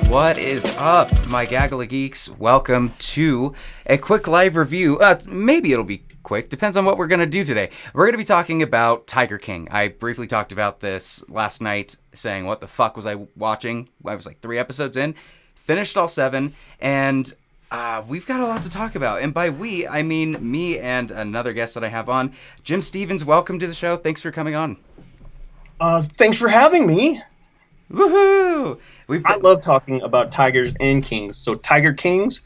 What is up, my Gaggle of Geeks? Welcome to a quick live review. Maybe it'll be quick, depends on what we're going to do today. We're going to be talking about Tiger King. I briefly talked about this last night, saying what the fuck was I watching? I was like 3 episodes in, finished all 7, and we've got a lot to talk about. And by we, I mean me and another guest that I have on. Jim Stevens, welcome to the show. Thanks for coming on. Thanks for having me. Woohoo! I love talking about tigers and kings. So Tiger Kings,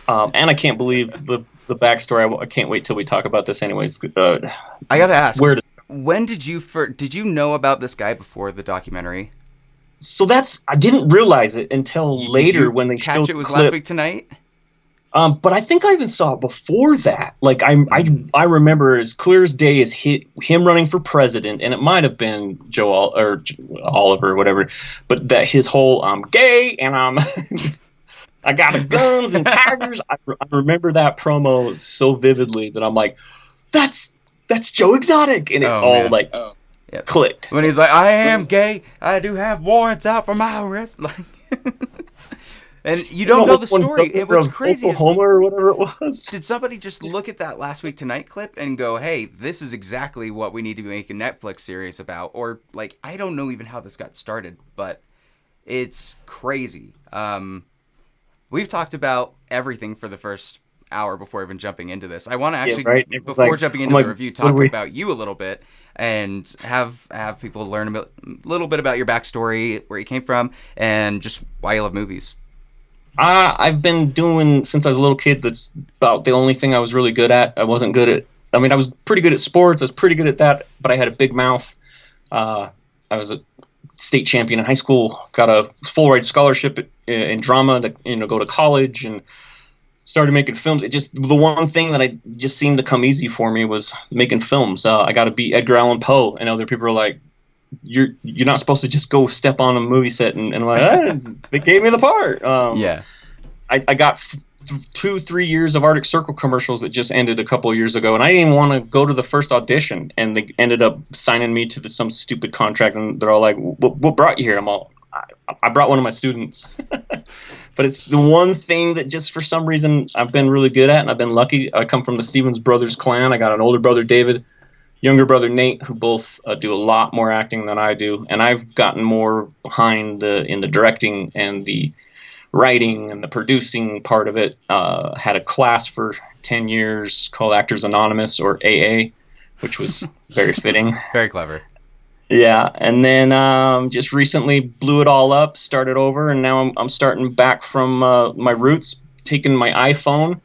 and I can't believe the backstory. I can't wait till we talk about this anyways. I gotta ask, when did you know about this guy before the documentary? So I didn't realize it until later when they showed it was last week tonight? But I think I even saw it before that. Like I remember as clear as day as him running for president, and it might have been or Oliver or whatever. But that his whole I'm gay and I got guns and tigers. I remember that promo so vividly that I'm like, that's Joe Exotic, and it clicked. When he's like, I am gay, I do have warrants out for my arrest. Like. And you don't know the story. It was crazy. Oklahoma or whatever it was. Did somebody just look at that Last Week Tonight clip and go, hey, this is exactly what we need to make a Netflix series about? Or, like, I don't know even how this got started, but it's crazy. We've talked about everything for the first hour before even jumping into this. I want to actually, before jumping into the review, talk about you a little bit and have people learn a little bit about your backstory, where you came from, and just why you love movies. I've been doing since I was a little kid. That's about the only thing I was really good at. I wasn't good at. I mean, I was pretty good at sports. I was pretty good at that, but I had a big mouth. I was a state champion in high school. Got a full ride scholarship in drama to go to college, and started making films. It just the one thing that I just seemed to come easy for me was making films. I got to beat Edgar Allan Poe, and other people are like, You're not supposed to just go step on a movie set and I'm like, they gave me the part. I got 2-3 years of Arctic Circle commercials that just ended a couple of years ago, and I didn't even want to go to the first audition, and they ended up signing me to some stupid contract, and they're all like, what brought you here? I'm all, I brought one of my students. But it's the one thing that just for some reason I've been really good at, and I've been lucky. I come from the Stevens Brothers clan. I got an older brother, David, younger brother Nate, who both do a lot more acting than I do, and I've gotten more behind in the directing and the writing and the producing part of it. Had a class for 10 years called Actors Anonymous, or AA, which was very fitting. Very clever. Yeah, and then just recently blew it all up, started over, and now I'm starting back from my roots, taking my iPhone,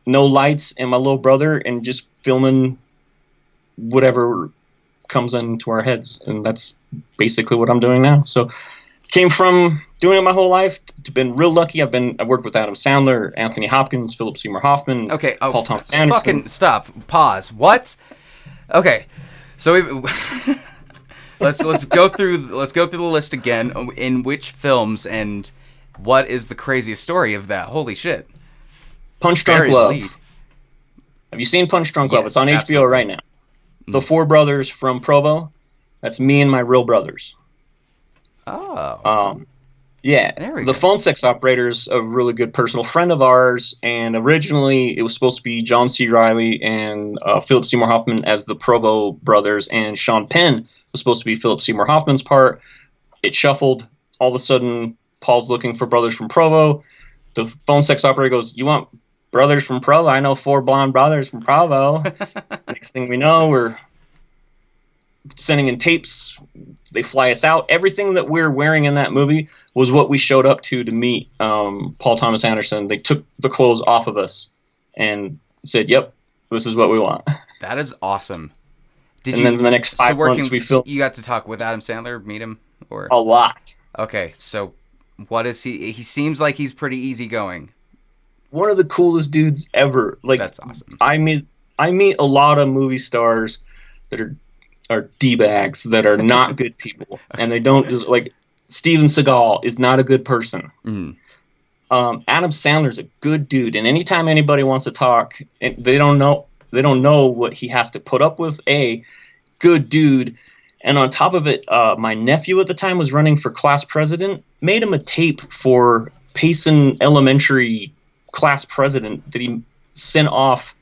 no lights, and my little brother, and just filming whatever comes into our heads, and that's basically what I'm doing now. So came from doing it my whole life to been real lucky. I've worked with Adam Sandler, Anthony Hopkins, Philip Seymour Hoffman, Paul Thomas Anderson. Fucking stop. Pause. What? Okay. So let's go through the list again. In which films and what is the craziest story of that? Holy shit. Punch Drunk Love. Have you seen Punch Drunk Love? It's on HBO right now. The 4 brothers from Provo. That's me and my real brothers. Oh. Yeah. The phone sex operator's a really good personal friend of ours, and originally it was supposed to be John C. Reilly and Philip Seymour Hoffman as the Provo brothers, and Sean Penn was supposed to be Philip Seymour Hoffman's part. It shuffled. All of a sudden, Paul's looking for brothers from Provo. The phone sex operator goes, "You want brothers from Provo? I know 4 blonde brothers from Provo." Next thing we know, we're sending in tapes. They fly us out. Everything that we're wearing in that movie was what we showed up to meet Paul Thomas Anderson. They took the clothes off of us and said, "Yep, this is what we want." That is awesome. Then in the next 5 months we filmed. You got to talk with Adam Sandler, meet him, or a lot. Okay, so what is he? He seems like he's pretty easygoing. One of the coolest dudes ever. Like, that's awesome. I meet a lot of movie stars that are D-bags, that are not good people, and they don't just like Steven Seagal is not a good person. Mm. Adam Sandler's a good dude, and anytime anybody wants to talk, they don't know what he has to put up with. A good dude, And on top of it, my nephew at the time was running for class president, made him a tape for Payson Elementary class president that he sent off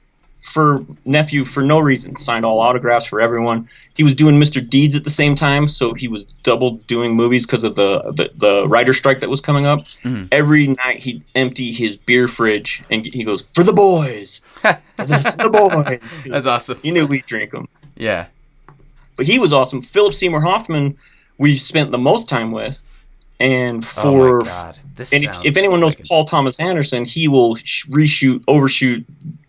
for nephew for no reason, signed all autographs for everyone. He was doing Mr. Deeds at the same time, so he was double doing movies because of the writer strike that was coming up. Every night he'd empty his beer fridge and he goes, "For the boys, for the boys." That's awesome. He knew we'd drink them. Yeah. But he was awesome. Philip Seymour Hoffman, we spent the most time with. And oh my God. If anyone knows Paul Thomas Anderson, he will reshoot, overshoot,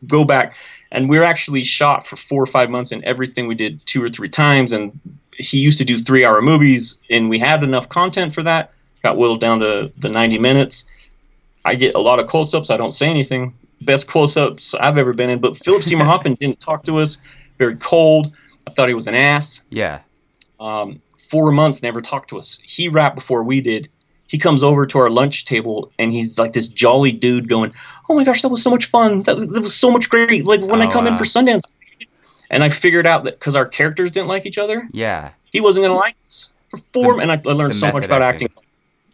go back. And we were actually shot for 4 or 5 months, and everything we did 2 or 3 times. And he used to do 3-hour movies, and we had enough content for that. Got whittled down to the 90 minutes. I get a lot of close-ups. I don't say anything. Best close-ups I've ever been in. But Philip Seymour Hoffman didn't talk to us. Very cold. I thought he was an ass. Yeah. 4 months, never talked to us. He rapped before we did. He comes over to our lunch table, and he's like this jolly dude going, "Oh my gosh, that was so much fun. That was so much great. Like when I come in for Sundance." And I figured out that because our characters didn't like each other, he wasn't going to like us. And I learned so much about acting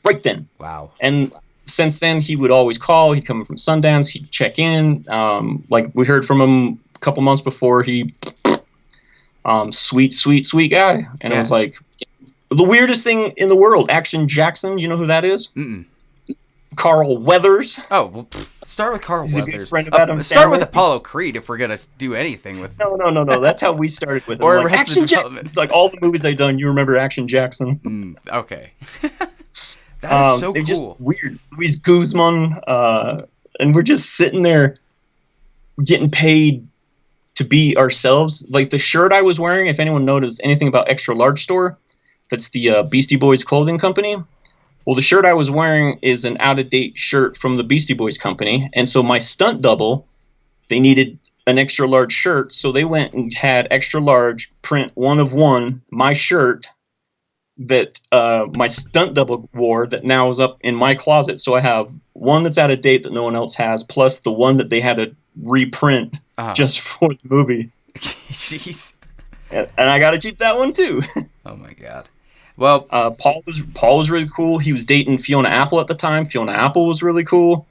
right then. Wow. And since then, he would always call. He'd come in from Sundance. He'd check in. Like we heard from him a couple months before. He, sweet guy. And I was like, the weirdest thing in the world, Action Jackson. You know who that is? Mm-mm. Carl Weathers. Oh, well, start with Carl He's Weathers. A good friend of Adam start Sandler. with Apollo Creed if we're gonna do anything with. No. That's how we started with it. Or like, Action Jackson. It's like all the movies I've done. You remember Action Jackson? Okay. That is so cool. Just weird. Luis Guzman, and we're just sitting there getting paid to be ourselves. Like the shirt I was wearing, if anyone noticed anything about Extra Large Store, that's the Beastie Boys clothing company. Well, the shirt I was wearing is an out-of-date shirt from the Beastie Boys company. And so my stunt double, they needed an extra large shirt. So they went and had extra large print 1 of 1, my shirt that my stunt double wore that now is up in my closet. So I have one that's out of date that no one else has, plus the one that they had to reprint just for the movie. Jeez. And I got to keep that one too. Oh my God. Well, Paul was really cool. He was dating Fiona Apple at the time. Fiona Apple was really cool.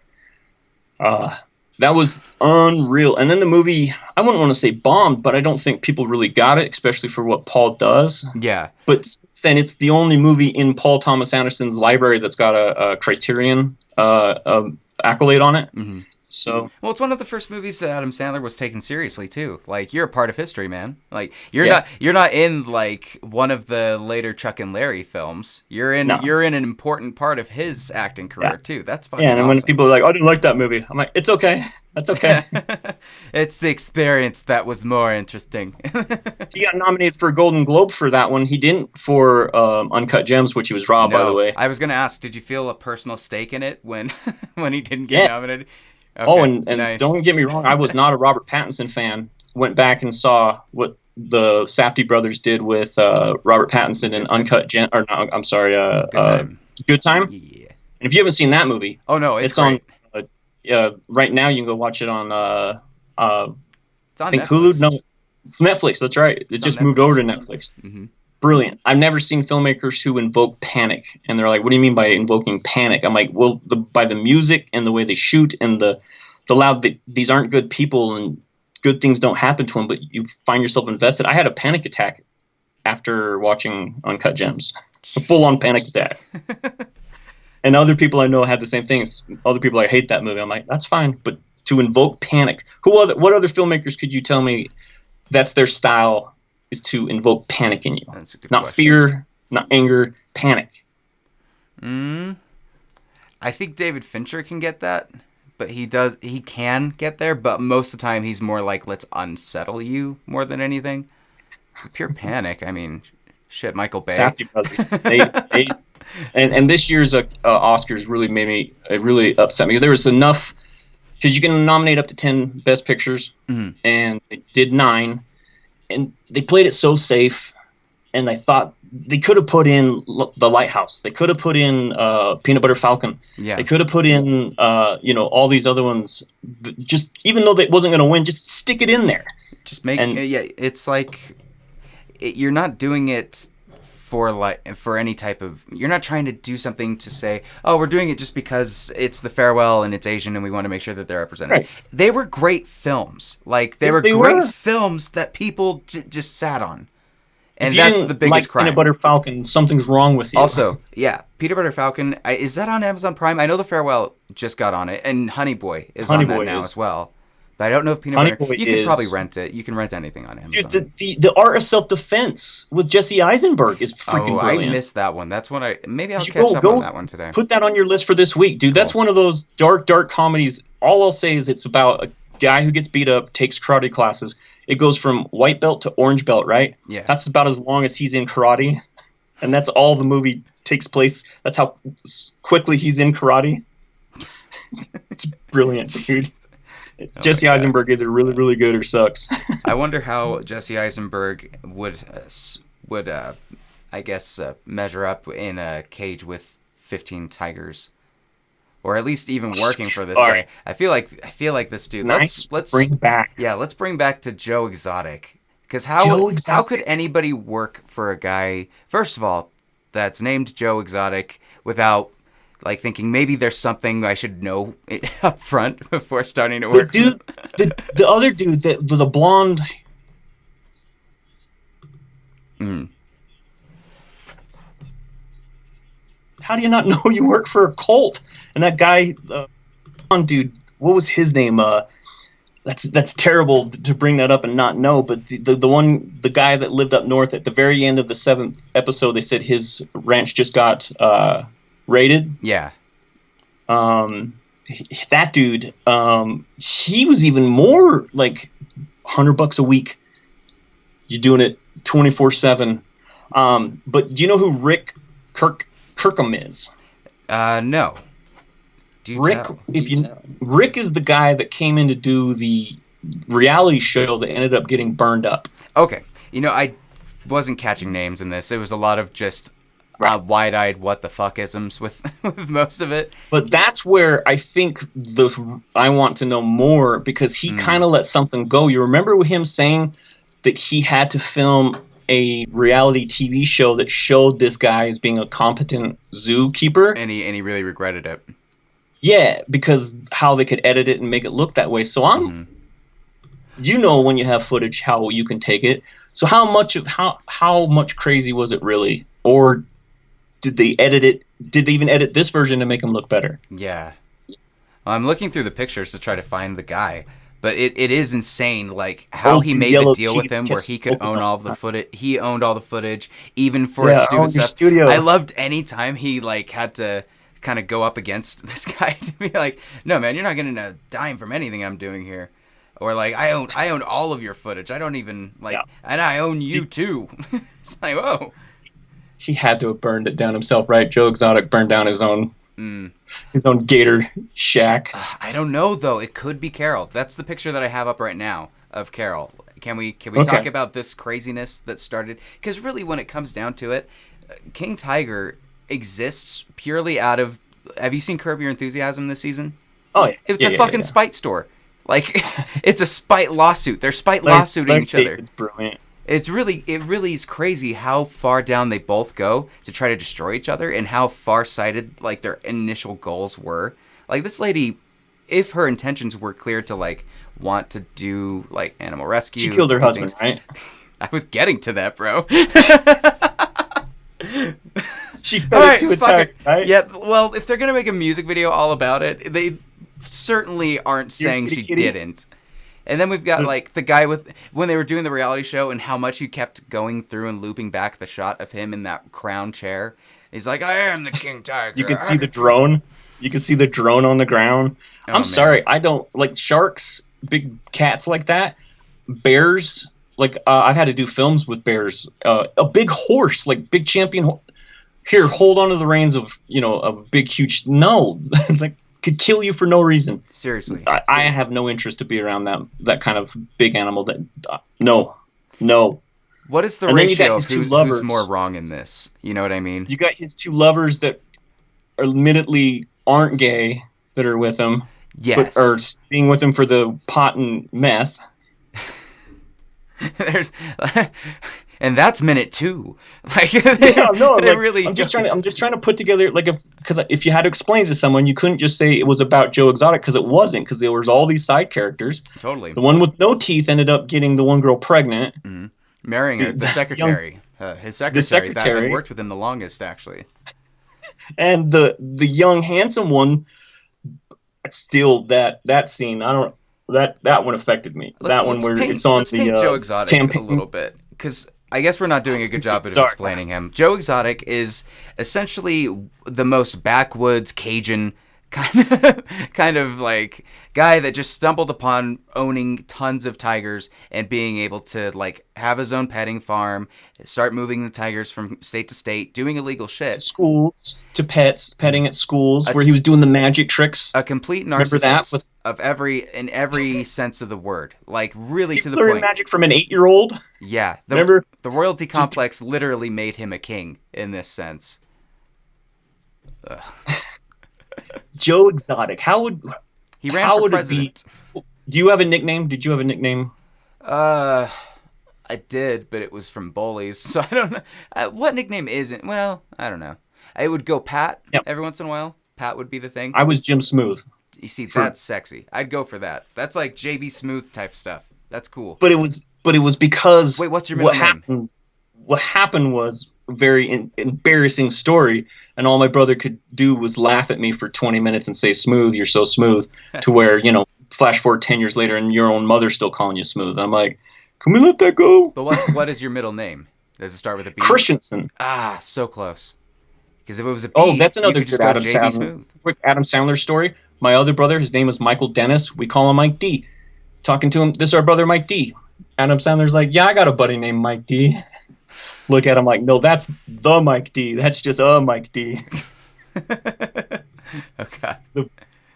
That was unreal. And then the movie, I wouldn't want to say bombed, but I don't think people really got it, especially for what Paul does. Yeah. But since then, it's the only movie in Paul Thomas Anderson's library that's got a Criterion accolade on it. Mm-hmm. So well, it's one of the first movies that Adam Sandler was taken seriously too. Like you're a part of history, man. Like you're not in like one of the later Chuck and Larry films. You're in an important part of his acting career too. That's fucking and awesome. When people are like, "I didn't like that movie," I'm like, "It's okay. That's okay." It's the experience that was more interesting. He got nominated for a Golden Globe for that one. He didn't for Uncut Gems, which he was robbed, by the way. I was gonna ask, did you feel a personal stake in it when he didn't get nominated? Okay, and nice. Don't get me wrong, I was not a Robert Pattinson fan. Went back and saw what the Safdie brothers did with Robert Pattinson in Uncut Gems. Or no, I'm sorry, Good Time. Yeah. And if you haven't seen that movie, it's great. On. Right now, you can go watch it on. It's on I think Netflix. Hulu. No, Netflix. That's right. It just moved over to Netflix. Mm-hmm. Brilliant. I've never seen filmmakers who invoke panic. And they're like, what do you mean by invoking panic? I'm like, well, by the music and the way they shoot and the loud, these aren't good people and good things don't happen to them, but you find yourself invested. I had a panic attack after watching Uncut Gems. A full-on panic attack. And other people I know had the same thing. Other people hate that movie. I'm like, that's fine. But to invoke panic, what other filmmakers could you tell me that's their style, is to invoke panic in you? That's a good not question. Fear, not anger, panic. I think David Fincher can get that, but he can get there, but most of the time he's more like, let's unsettle you more than anything. Pure panic. I mean, shit, Michael Bay. Safdie brothers. And this year's Oscars really made me, it really upset me. There was enough, because you can nominate up to 10 Best Pictures, and they did 9. And they played it so safe, and I thought they could have put in The Lighthouse. They could have put in Peanut Butter Falcon. Yeah. They could have put in, all these other ones. Just even though they wasn't going to win, just stick it in there. Just make it's like you're not doing it for any type of, you're not trying to do something to say, oh, we're doing it just because it's the farewell and it's Asian and we want to make sure that they're represented. Right. They were great films. Like they were great films that people just sat on. And that's the biggest crime. Peanut Butter Falcon, something's wrong with you. Also, yeah, Peanut Butter Falcon, is that on Amazon Prime? I know The Farewell just got on it, and Honey Boy is on that now as well. But I don't know if Peanut Butter... You can probably rent it. You can rent anything on Amazon. Dude, the Art of Self-Defense with Jesse Eisenberg is freaking brilliant. I missed that one. That's one maybe I'll catch up on that one today. Put that on your list for this week, dude. Cool. That's one of those dark comedies. All I'll say is it's about a guy who gets beat up, takes karate classes. It goes from white belt to orange belt, right? Yeah. That's about as long as he's in karate. And that's all the movie takes place. That's how quickly he's in karate. It's brilliant, dude. Jesse Eisenberg either really, really good or sucks. I wonder how Jesse Eisenberg would I guess, measure up in a cage with 15 tigers. Or at least even working for this guy. I feel like this dude. Let's bring back. Yeah, let's bring back to Joe Exotic. Because how could anybody work for a guy, first of all, that's named Joe Exotic without like thinking maybe there's something I should know up front before starting to work? The other dude, the blonde. How do you not know you work for a cult? And that guy, dude, what was his name? That's terrible to bring that up and not know. But the guy that lived up north at the very end of the 7th episode, they said his ranch just got raided. Yeah. That dude, he was even more like $100 a week. You're doing it 24/7. But do you know who Rick Kirkham is? No. Rick is the guy that came in to do the reality show that ended up getting burned up. Okay. I wasn't catching names in this. It was a lot of just wide-eyed what the fuckisms with most of it. But that's where I think I want to know more, because he kind of let something go. You remember him saying that he had to film a reality TV show that showed this guy as being a competent zookeeper, and he really regretted it. Yeah, because how they could edit it and make it look that way. So when you have footage, how you can take it. So how much crazy was it really, or did they edit it? Did they even edit this version to make him look better? Yeah, I'm looking through the pictures to try to find the guy. But it is insane, like how he made the deal with him, where he could own all of the footage. He owned all the footage, even for his stupid stuff. Studio. I loved any time he like had to kind of go up against this guy to be like, "No, man, you're not getting a dime from anything I'm doing here," or like, "I own all of your footage. I don't even and I own you too." It's like, whoa. He had to have burned it down himself, right? Joe Exotic burned down his own. His own gator shack. I don't know though. It could be Carol. That's the picture that I have up right now of Carol. Can we talk about this craziness that started? Because really, when it comes down to it, King Tiger exists purely out of. Have you seen Curb Your Enthusiasm this season? Oh yeah. It's a fucking spite store. Like it's a spite lawsuit. They're spite lawsuiting each other. It's brilliant. It really is crazy how far down they both go to try to destroy each other, and how far-sighted like their initial goals were. Like this lady, if her intentions were clear to like want to do like animal rescue, she killed her husband, right? I was getting to that, bro. She fed it to attack, right? Yeah. Well, if they're gonna make a music video all about it, they certainly aren't saying she didn't. And then we've got like the guy when they were doing the reality show, and how much he kept going through and looping back the shot of him in that crown chair. He's like, "I am the King Tiger." You can see the drone. You can see the drone on the ground. I'm sorry, I don't like sharks, big cats like that. Bears, like I've had to do films with bears. A big horse, like big champion. Here, hold on to the reins of a big huge. No, like. Could kill you for no reason. Seriously. I have no interest to be around that kind of big animal. No. What is the ratio of who's more wrong in this? You know what I mean? You got his two lovers that admittedly aren't gay that are with him. Yes. But are being with him for the pot and meth. And that's minute 2. Like, really. I'm just trying to put together, like, because if you had to explain it to someone, you couldn't just say it was about Joe Exotic, because it wasn't, because there was all these side characters. Totally. The one with no teeth ended up getting the one girl pregnant. Mm-hmm. Marrying the secretary. His secretary that had worked with him the longest, actually. And the young, handsome one, still, that scene, that one affected me. It's on the Joe Exotic campaign. A little bit, because I guess we're not doing a good job of explaining him. Joe Exotic is essentially the most backwoods Cajun kind of like guy that just stumbled upon owning tons of tigers and being able to like have his own petting farm, start moving the tigers from state to state, doing illegal shit. To schools, to petting at schools, where he was doing the magic tricks. A complete narcissist in every sense of the word. Like, really to the point. Learning magic from an 8-year-old? Yeah. Remember? The royalty complex literally made him a king in this sense. Joe Exotic. He ran for president? Do you have a nickname? Did you have a nickname? I did, but it was from bullies, so I don't know. What nickname isn't? Well, I don't know. I would go Pat every once in a while. Pat would be the thing. I was Jim Smooth. You see, that's sexy. I'd go for that. That's like JB Smooth type stuff. That's cool. But it was because... Wait, what's your middle name? What happened was a very embarrassing story, and all my brother could do was laugh at me for 20 minutes and say, "Smooth, you're so smooth," to where, flash forward 10 years later and your own mother's still calling you Smooth. I'm like, can we let that go? But what is your middle name? Does it start with a B? Christensen. Ah, so close. Because if it was a B, that's another good Adam Sandler. Smooth. Quick Adam Sandler story. My other brother, his name was Michael Dennis. We call him Mike D. Talking to him, this is our brother Mike D. Adam Sandler's like, yeah, I got a buddy named Mike D. Look at him like, no, that's the Mike D. That's just a Mike D. Okay.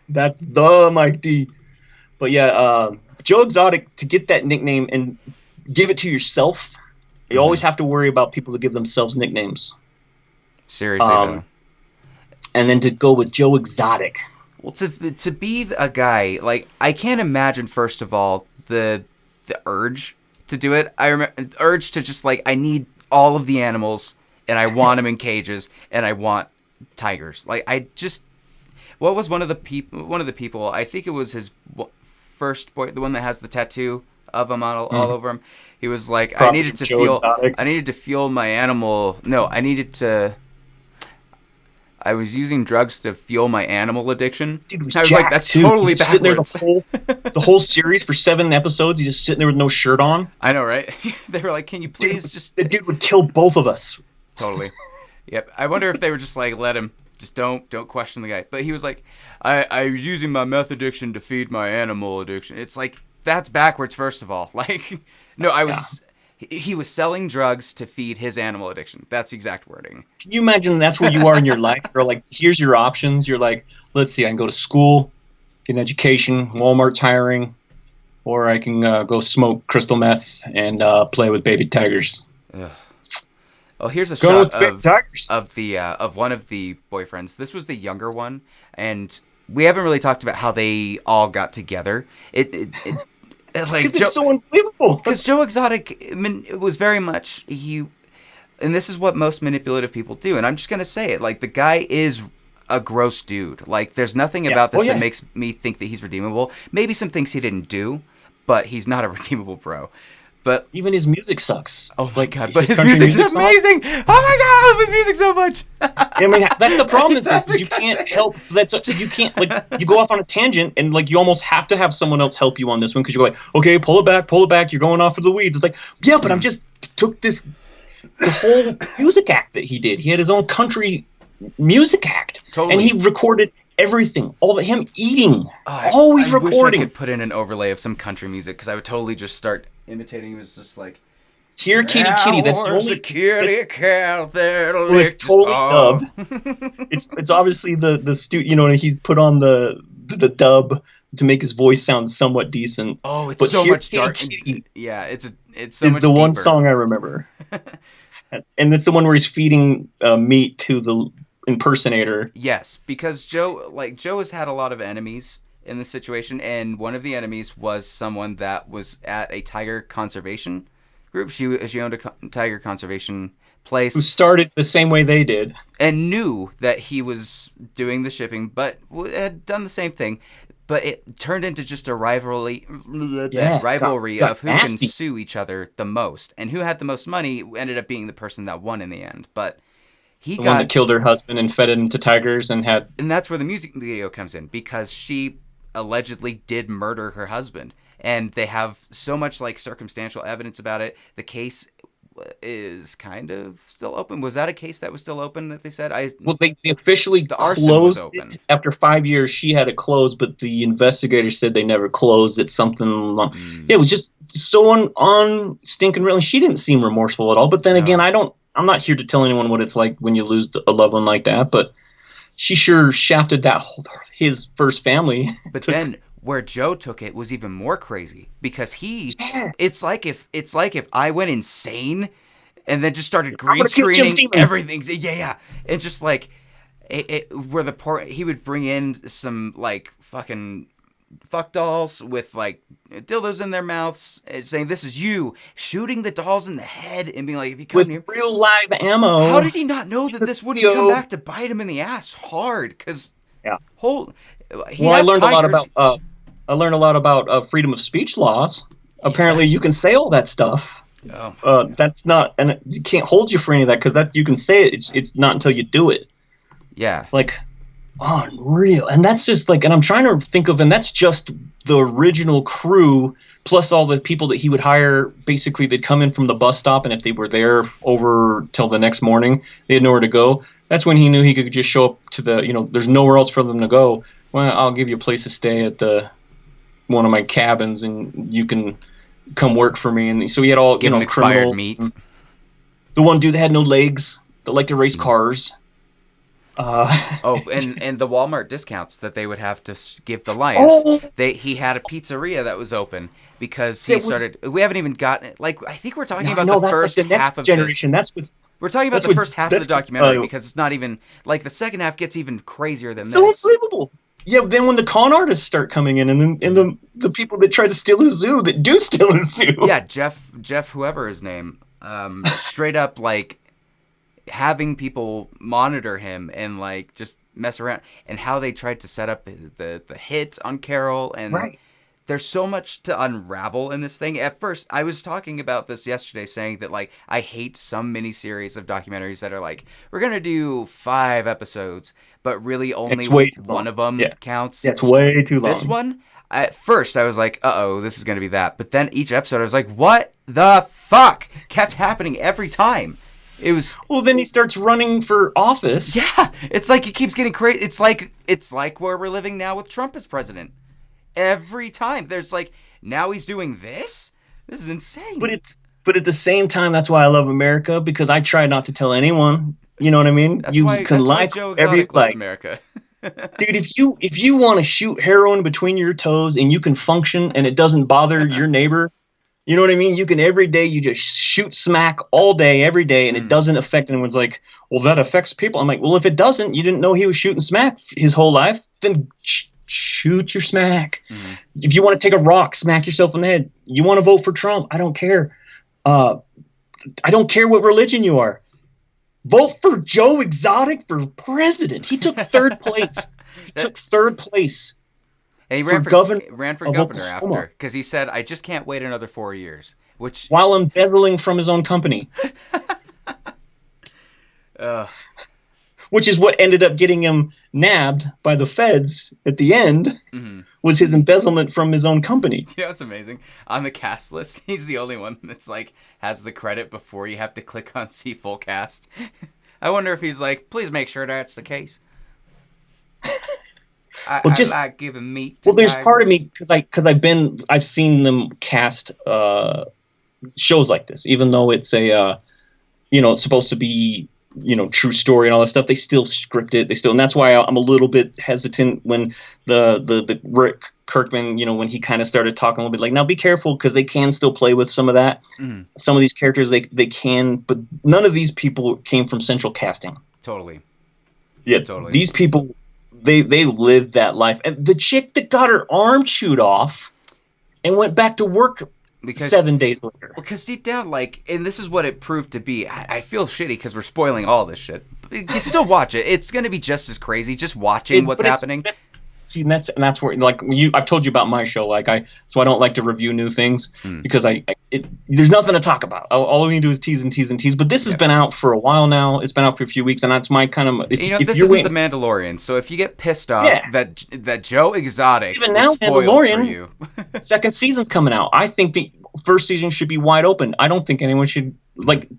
That's the Mike D. But yeah, Joe Exotic, to get that nickname and give it to yourself, you always have to worry about people to give themselves nicknames. Seriously, though. And then to go with Joe Exotic. Well, to be a guy, like, I can't imagine, first of all, the urge to do it. I remember urge to just, like, I need all of the animals, and I want them in cages, and I want tigers. Like, what was one of the people, I think it was his first boy, the one that has the tattoo of him all over him. He was like, Probably I needed to fuel my animal. No, I was using drugs to fuel my animal addiction. Dude, I was like, that's totally backwards. The whole series for 7 episodes, he's just sitting there with no shirt on. I know, right? They were like, can you please The dude would kill both of us. Totally. Yep. I wonder if they were just like, let him. Just don't question the guy. But he was like, I was using my meth addiction to feed my animal addiction. It's like, that's backwards, first of all. Like, no, he was selling drugs to feed his animal addiction. That's the exact wording. Can you imagine that's where you are in your life? You're like, here's your options. You're like, let's see, I can go to school, get an education, Walmart's hiring, or I can go smoke crystal meth and play with baby tigers. Ugh. Well, here's a shot of one of the boyfriends. This was the younger one, and we haven't really talked about how they all got together. Because it's so unbelievable. Because Joe Exotic, it was very much and this is what most manipulative people do, and I'm just gonna say it. Like, the guy is a gross dude. Like, there's nothing about this that makes me think that he's redeemable. Maybe some things he didn't do, but he's not a redeemable bro. But even his music sucks. Oh my god! But his music's amazing. Oh my god! I love his music so much. I mean, that's the problem. Is you can't help. You can't, like, you go off on a tangent and, like, you almost have to have someone else help you on this one, because you're like, okay, pull it back. You're going off into the weeds. It's like, yeah, but I'm just took the whole music act that he did. He had his own country music act, and he recorded everything. All of him eating, always recording. I wish I could put in an overlay of some country music, because I would totally just start imitating. He was just like, "Here, kitty, kitty." That's the only kitty cat that'll lick it's totally dubbed. It's obviously the he's put on the dub to make his voice sound somewhat decent. Oh, it's so much dark. Yeah, it's so much. It's the one song I remember, and it's the one where he's feeding meat to the impersonator. Yes, because Joe has had a lot of enemies in this situation, and one of the enemies was someone that was at a tiger conservation group. She owned a tiger conservation place. Who started the same way they did. And knew that he was doing the shipping, but had done the same thing. But it turned into just a rivalry of who can sue each other the most. And who had the most money ended up being the person that won in the end. But the one that killed her husband and fed him to tigers and had... And that's where the music video comes in, because she allegedly did murder her husband. And they have so much like circumstantial evidence about it. The case is kind of still open. Was that a case that was still open that they said? They officially closed it. After 5 years, she had it closed, but the investigators said they never closed it. Something long. Yeah, it was just so on stinking real. She didn't seem remorseful at all. But then again, I'm not here to tell anyone what it's like when you lose a loved one like that. But she sure shafted his first family. But then where Joe took it was even more crazy, because it's like if I went insane and then just started green screening everything. Yeah. And just like he would bring in some like fucking fuck dolls with like dildos in their mouths, saying this is you, shooting the dolls in the head and being like, if you come here, real live ammo. How did he not know that this wouldn't come back to bite him in the ass hard? Because I learned a lot about freedom of speech laws. Apparently, you can say all that stuff. That's not, and you can't hold you for any of that, because that you can say it. It's not until you do it. Yeah. Like, unreal. And that's just like, and I'm trying to think of, and that's just the original crew plus all the people that he would hire. Basically, they'd come in from the bus stop, and if they were there over till the next morning, they had nowhere to go. That's when he knew he could just show up to there's nowhere else for them to go. Well, I'll give you a place to stay at one of my cabins, and you can come work for me. And so he had all expired meat. The one dude that had no legs that liked to race cars. And the Walmart discounts that they would have to give the Lions. He had a pizzeria that was open because we haven't even gotten it. Like, I think we're talking about the first half of generation. We're talking about the first half of the documentary, because it's not even like the second half gets even crazier than this. So unbelievable. Yeah, then when the con artists start coming in, and the people that try to steal his zoo, that do steal his zoo. Yeah, Jeff, whoever his name, straight up like having people monitor him and like just mess around, and how they tried to set up the hit on Carol, and there's so much to unravel in this thing. At first, I was talking about this yesterday, saying that like I hate some miniseries of documentaries that are like, we're gonna do 5 episodes, but really only one of them counts. Yeah, it's way too long. This one, at first I was like, this is gonna be that. But then each episode I was like, what the fuck? Kept happening every time. It was... Well, then he starts running for office. Yeah, it's like it keeps getting crazy. It's like where we're living now with Trump as president. Every time there's like, now he's doing this? This is insane. But at the same time, that's why I love America, because I try not to tell anyone. You know what I mean? That's why Joe Exotic loves America. Dude, if you want to shoot heroin between your toes and you can function and it doesn't bother your neighbor, you know what I mean? You can every day, you just shoot smack all day, every day, and it doesn't affect anyone's like, well, that affects people. I'm like, well, if it doesn't, you didn't know he was shooting smack his whole life, then shoot your smack. Mm-hmm. If you want to take a rock, smack yourself in the head. You want to vote for Trump? I don't care. I don't care what religion you are. Vote for Joe Exotic for president. He took third place. And he ran for governor after, because he said, I just can't wait another 4 years. While embezzling from his own company. Which is what ended up getting him nabbed by the feds at the end, was his embezzlement from his own company. You know what's amazing? On the cast list, he's the only one that's like has the credit before you have to click on see full cast. I wonder if he's like, please make sure that's the case. I like giving meat to there's tigers. Part of me, because I've seen them cast shows like this, even though it's it's supposed to be true story and all that stuff. They still script it. And that's why I'm a little bit hesitant when the Rick Kirkman, when he kind of started talking a little bit like, now be careful, because they can still play with some of that. Some of these characters they can, but none of these people came from central casting. Totally. Yeah, totally. These people, they lived that life. And the chick that got her arm chewed off and went back to work because 7 days later. Because deep down, like, and this is what it proved to be. I feel shitty because we're spoiling all this shit. But you still watch it. It's gonna be just as crazy just watching what's happening. That's where, like, I've told you about my show. Like, so I don't like to review new things because there's nothing to talk about. All we can do is tease and tease and tease. But this has been out for a while now. It's been out for a few weeks, and that's my kind of. This isn't The Mandalorian, so if you get pissed off that Joe Exotic even now, spoiled Mandalorian, for you, second season's coming out. I think the first season should be wide open. I don't think anyone should like.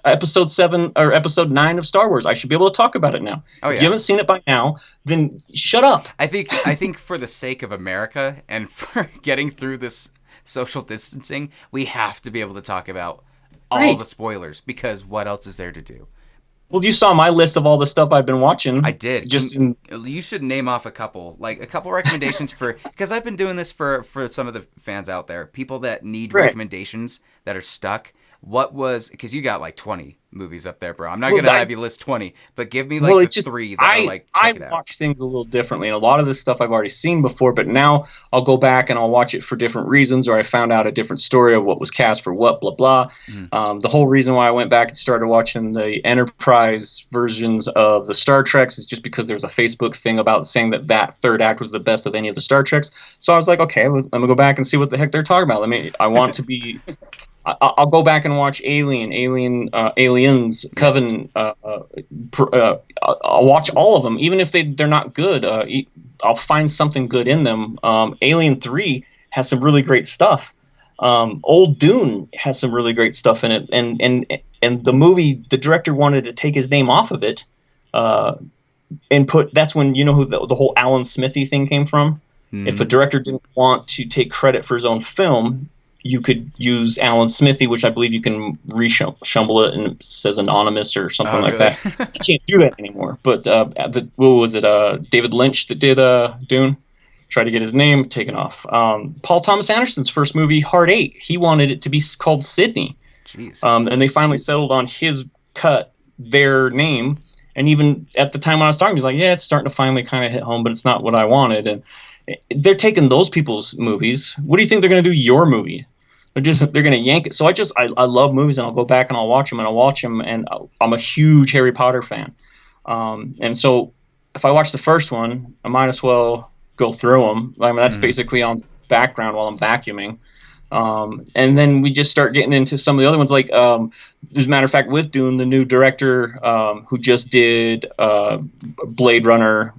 Episode 7 or episode 9 of Star Wars. I should be able to talk about it now. If you haven't seen it by now, then shut up. I think for the sake of America and for getting through this social distancing, we have to be able to talk about all the spoilers, because what else is there to do? Well, you saw my list of all the stuff I've been watching. I did. You should name off a couple recommendations for, because I've been doing this for some of the fans out there, people that need recommendations that are stuck. Because you got like 20 movies up there, bro. I'm not going to have you list 20, but give me like three that are like, check it out. I watch things a little differently. And a lot of this stuff I've already seen before, but now I'll go back and I'll watch it for different reasons, or I found out a different story of what was cast for what, blah, blah. The whole reason why I went back and started watching the Enterprise versions of the Star Treks is just because there was a Facebook thing about saying that third act was the best of any of the Star Treks. So I was like, okay, let me go back and see what the heck they're talking about. I want to be... I'll go back and watch Aliens, Covenant. I'll watch all of them, even if they're not good. I'll find something good in them. Alien 3 has some really great stuff. Old Dune has some really great stuff in it, and the movie, the director wanted to take his name off of it, and that's when who the whole Alan Smithy thing came from. If a director didn't want to take credit for his own film, you could use Alan Smithy, which I believe you can reshumbble it and it says anonymous or something like that. You can't do that anymore. But what was it? David Lynch that did Dune. Tried to get his name taken off. Paul Thomas Anderson's first movie, Hard 8, he wanted it to be called Sydney. Jeez. And they finally settled on his cut, their name. And even at the time when I was talking, he was like, yeah, it's starting to finally kind of hit home, but it's not what I wanted. And they're taking those people's movies. What do you think they're going to do your movie? They're going to yank it. So I love movies, and I'll go back and I'll watch them, and I'm a huge Harry Potter fan. And so if I watch the first one, I might as well go through them. I mean, that's basically on background while I'm vacuuming. And then we just start getting into some of the other ones. Like, as a matter of fact, with Dune, the new director who just did Blade Runner,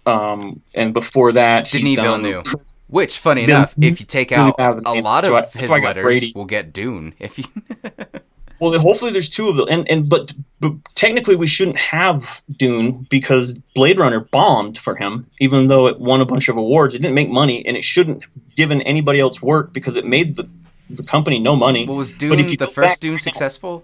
and before that, Denis Villeneuve. Which, funny enough, if you take out a lot of his letters, we'll get Dune. If you Well, hopefully there's two of them, but technically we shouldn't have Dune because Blade Runner bombed for him, even though it won a bunch of awards. It didn't make money, and it shouldn't have given anybody else work because it made the company no money. Well, was Dune the first Dune successful?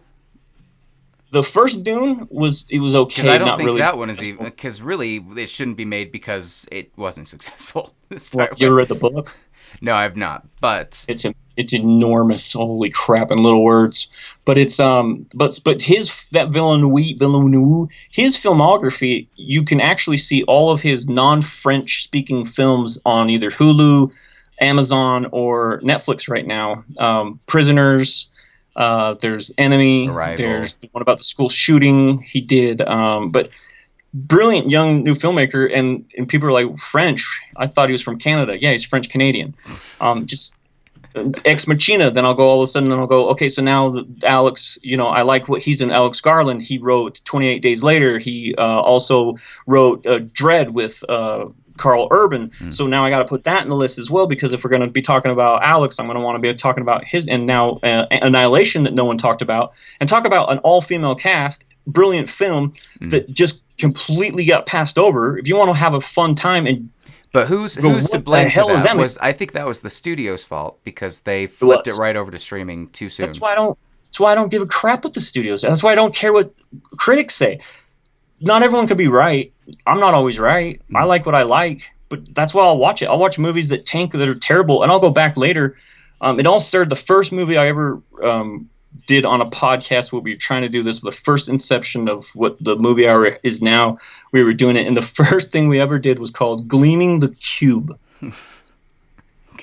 The first Dune was okay. Because I don't not think really that one is even. Because really, it shouldn't be made because it wasn't successful. Well, you ever read the book? No, I have not. But it's enormous. Holy crap! In little words, but it's but Villeneuve, his filmography, you can actually see all of his non-French speaking films on either Hulu, Amazon, or Netflix right now. Prisoners. There's Enemy. Arrival. There's the one about the school shooting he did. But brilliant young new filmmaker, and people are like, French. I thought he was from Canada. Yeah, he's French Canadian. Just Ex Machina. Then I'll go all of a sudden, and I'll go, okay, so now Alex, I like what he's in. Alex Garland. He wrote 28 Days Later. He also wrote Dread with Carl Urban. So now I got to put that in the list as well, because if we're going to be talking about Alex, I'm going to want to be talking about his, and now Annihilation that no one talked about, and talk about an all-female cast, brilliant film that just completely got passed over. If you want to have a fun time but who's to blame for that? I think that was the studio's fault because they flipped it right over to streaming too soon. That's why I don't give a crap what the studios. That's why I don't care what critics say. Not everyone could be right. I'm not always right. I like what I like, but that's why I'll watch it. I'll watch movies that tank that are terrible, and I'll go back later. It all started, the first movie I ever did on a podcast where we were trying to do this, the first inception of what the movie hour is now. We were doing it, and the first thing we ever did was called Gleaming the Cube.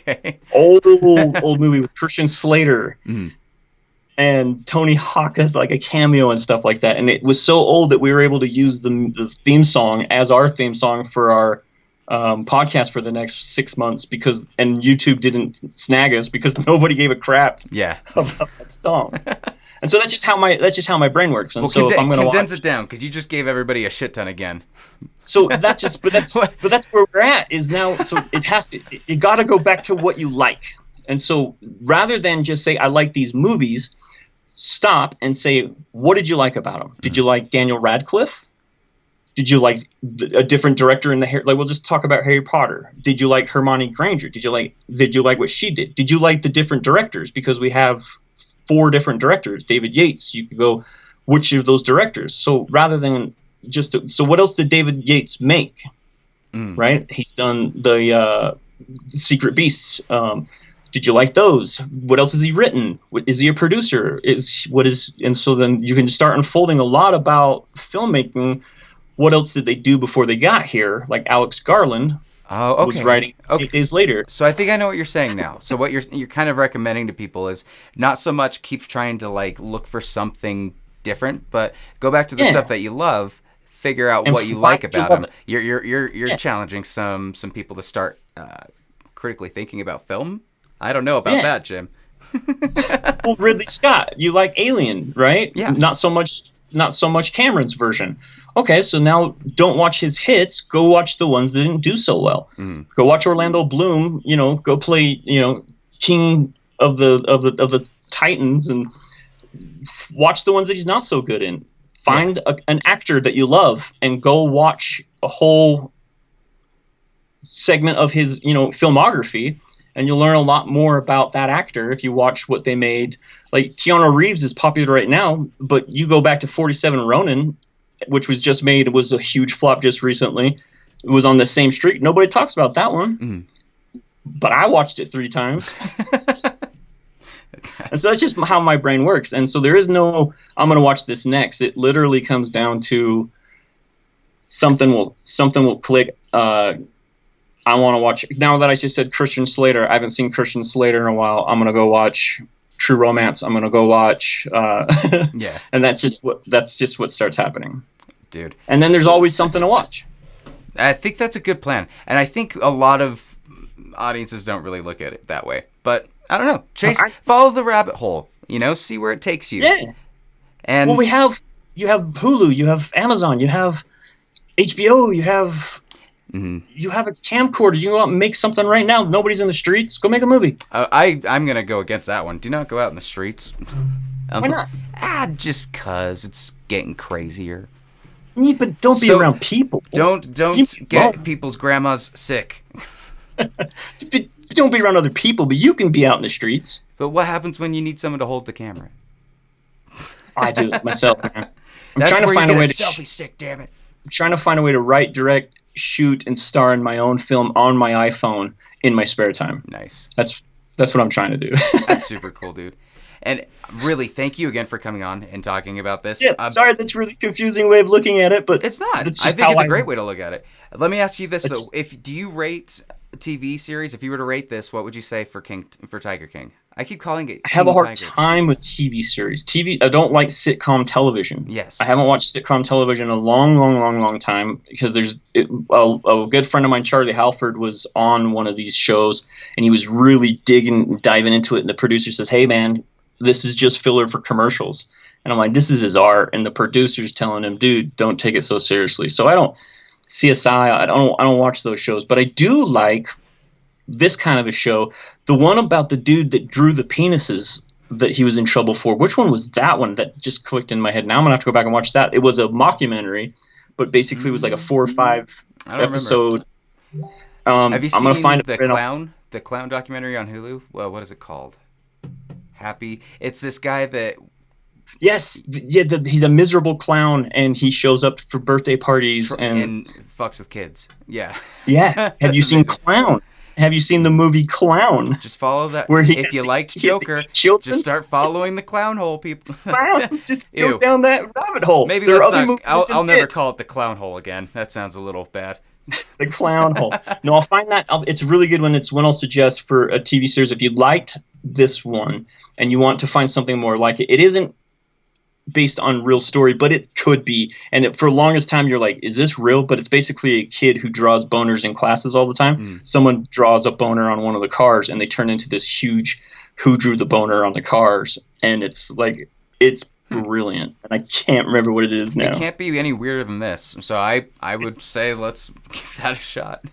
Okay. Old movie with Christian Slater. Mm. And Tony Hawk has like a cameo and stuff like that. And it was so old that we were able to use the theme song as our theme song for our podcast for the next 6 months and YouTube didn't snag us because nobody gave a crap about that song. And so that's just how my brain works. And so if I'm going to condense it down, because you just gave everybody a shit ton again. So but that's where we're at is now. So you got to go back to what you like. And so rather than just say I like these movies, stop and say, what did you like about them? Did you like Daniel Radcliffe? Did you like a different director in we'll just talk about Harry Potter. Did you like Hermione Granger? Did you like what she did? Did you like the different directors? Because we have 4 different directors. David Yates, you could go, which of those directors? So rather than so what else did David Yates make? Right? He's done the Secret Beasts. Did you like those? What else has he written? Is he a producer? And so then you can start unfolding a lot about filmmaking. What else did they do before they got here? Like Alex Garland was writing 8 Days Later. So I think I know what you're saying now. So what you're kind of recommending to people is not so much keep trying to like look for something different, but go back to the stuff that you love, figure out what you like about them. You're challenging some people to start critically thinking about film. I don't know about that, Jim. Well, Ridley Scott, you like Alien, right? Yeah. Not so much Cameron's version. Okay, so now don't watch his hits. Go watch the ones that didn't do so well. Go watch Orlando Bloom. Go play King of the Titans and watch the ones that he's not so good in. Find an actor that you love and go watch a whole segment of his filmography. And you'll learn a lot more about that actor if you watch what they made. Like Keanu Reeves is popular right now, but you go back to 47 Ronin, which was just made. It was a huge flop just recently. It was on the same street. Nobody talks about that one. But I watched it 3 times. And so that's just how my brain works. And so there is no, I'm going to watch this next. It literally comes down to something will click. I want to watch, now that I just said Christian Slater, I haven't seen Christian Slater in a while. I'm going to go watch True Romance. I'm going to go watch, and that's just what starts happening. Dude. And then there's always something to watch. I think that's a good plan. And I think a lot of audiences don't really look at it that way. But I don't know. Follow the rabbit hole, see where it takes you. Yeah. And well, you have Hulu, you have Amazon, you have HBO, you have you have a camcorder. You go out and make something right now. Nobody's in the streets. Go make a movie. I'm going to go against that one. Do not go out in the streets. Why not? Just because it's getting crazier. Yeah, but don't be around people. Don't get people's grandmas sick. Don't be around other people, but you can be out in the streets. But what happens when you need someone to hold the camera? I do it myself, man. That's trying to find a way to selfie stick, damn it. I'm trying to find a way to write, direct, shoot, and star in my own film on my iPhone in my spare time. Nice. That's what I'm trying to do. That's super cool, dude. And really, thank you again for coming on and talking about this. Yeah, sorry, that's a really confusing way of looking at it, but it's not. I think it's a great way to look at it. Let me ask you this though: do you rate TV series? If you were to rate this, what would you say for Tiger King? I keep calling it. I have a hard time with TV series. I don't like sitcom television. Yes. I haven't watched sitcom television in a long time because a good friend of mine, Charlie Halford, was on one of these shows and he was really diving into it. And the producer says, "Hey, man, this is just filler for commercials." And I'm like, "This is his art." And the producer's telling him, "Dude, don't take it so seriously." So I don't CSI. I don't watch those shows, but I do like this kind of a show. The one about the dude that drew the penises that he was in trouble for. Which one was that one that just clicked in my head? Now I'm gonna have to go back and watch that. It was a mockumentary, but basically it was like a 4 or 5 episode. Have you seen the clown documentary on Hulu? Well, what is it called? Happy. It's this guy that. Yes, yeah. He's a miserable clown, and he shows up for birthday parties and fucks with kids. Yeah. Yeah. Have you seen Clown? Have you seen the movie Clown? Just follow that. If you liked Joker, just start following the clown hole, people. Clown, just go down that rabbit hole. Maybe let's not. I'll never call it the clown hole again. That sounds a little bad. The clown hole. No, I'll find that. It's really good when I'll suggest for a TV series. If you liked this one and you want to find something more like it, it isn't based on real story, but it could be. And for the longest time, you're like, is this real? But it's basically a kid who draws boners in classes all the time. Someone draws a boner on one of the cars, and they turn into this huge who drew the boner on the cars. And it's like, it's brilliant. And I can't remember what it is now. It can't be any weirder than this. So I would say let's give that a shot.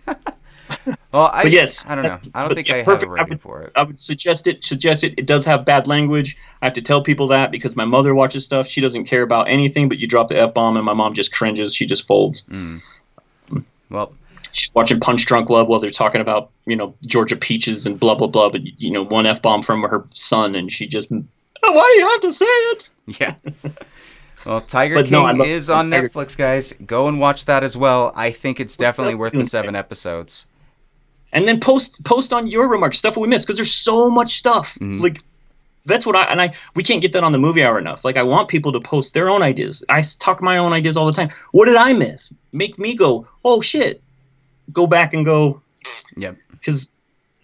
Well, I don't know. I don't think I have a rating for it. I would suggest it. It does have bad language. I have to tell people that because my mother watches stuff. She doesn't care about anything, but you drop the F-bomb and my mom just cringes. She just folds. Well, she's watching Punch Drunk Love while they're talking about, Georgia peaches and blah, blah, blah. But, one F-bomb from her son, and she just, oh, why do you have to say it? Yeah. Well, Tiger King is on Netflix, guys. Go and watch that as well. I think it's definitely worth the 7 episodes. And then post on your remarks, stuff we missed, because there's so much stuff. Like, that's what we can't get that on the movie hour enough. Like, I want people to post their own ideas. I talk my own ideas all the time. What did I miss? Make me go, oh shit. Go back and go. Yep. Because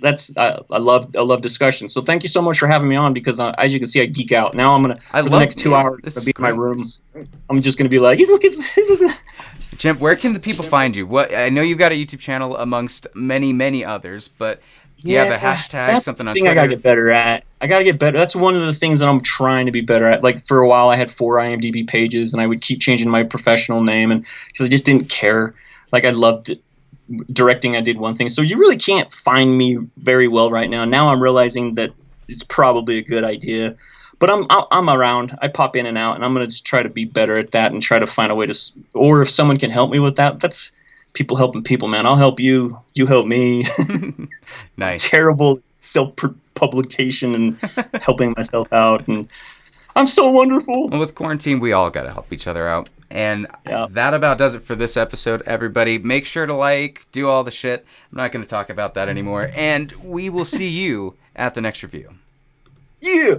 that's I love discussion. So thank you so much for having me on, because as you can see, I geek out. Now for the next 2 hours, I'll be in my room. I'm just gonna be like, look at Jim, where can the people find you? I know you've got a YouTube channel amongst many, many others, but do you have a hashtag, something on Twitter? I gotta get better at. I gotta get better. That's one of the things that I'm trying to be better at. Like, for a while, I had 4 IMDb pages, and I would keep changing my professional name, and because I just didn't care. Like, I loved it. Directing, I did one thing. So you really can't find me very well right now. Now I'm realizing that it's probably a good idea. But I'm around. I pop in and out, and I'm going to try to be better at that and try to find a way to, or if someone can help me with that, that's people helping people, man. I'll help you. You help me. Nice. Terrible self-publication and helping myself out. And I'm so wonderful. Well, with quarantine, we all got to help each other out. And that about does it for this episode, everybody. Make sure to do all the shit. I'm not going to talk about that anymore. And we will see you at the next review. Yeah.